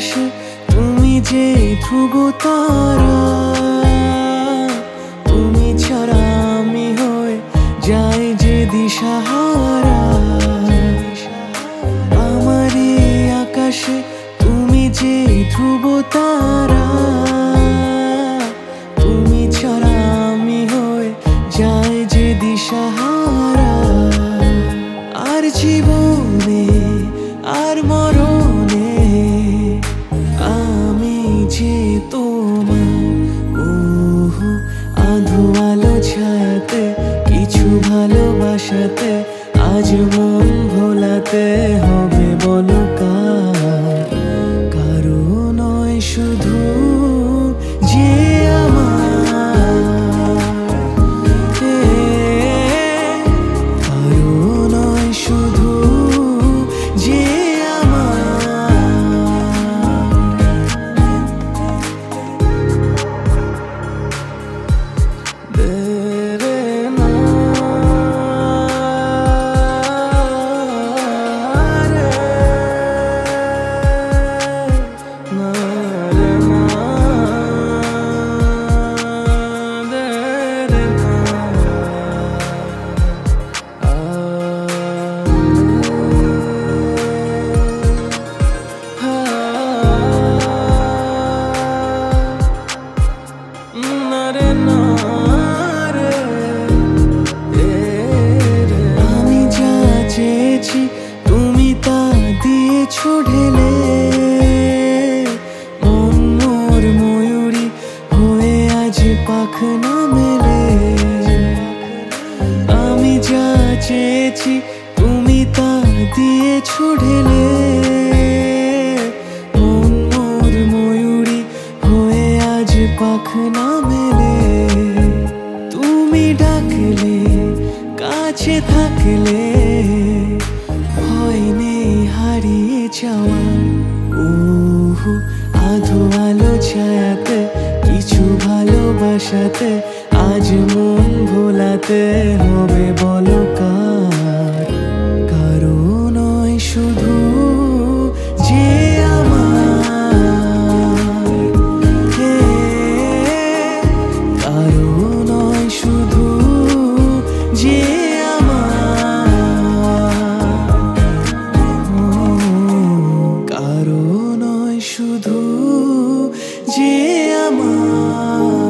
আকাশে তুমি যে ধ্রুব তারা, তুমি ছাড়া আমি হয়ে যাই যে দিশাহারা। আমার এই আকাশে তুমি যে ধ্রুব তারা, তুমি ছাড়া আমি হয়ে যাই যে দিশাহারা। আর জীবনে আর মরণে আমি যে তোমার। ওহো আধো আলো ছায়াতে কিছু ভালোবাসাতে আজ মন ভোলাতে হবে বলো কার? কারো নয় শুধু যে আমার, কারো নয় শুধু যে আমি যা চেয়েছি তুমি তা দিয়েছো ঢেলে। মন মোর ময়ূরী হয়ে আজ পাখনা মেলে। আমি যা চেয়েছি তুমি তা দিয়েছো ঢেলে। মন মোর ময়ূরী হয়ে আজ পাখনা মেলে। তুমি ডাকলে কাছে থাকলে ভয় নেই হারিয়ে যাওয়া। ওহো আধো আলো ছায়াতে কিছু ভালোবাসাতে আজ মন ভোলাতে হবে বলো কার? কারো নয় শুধু যে আমার, কারো নয় শুধু যে কারো নয় শুধু যে আমার।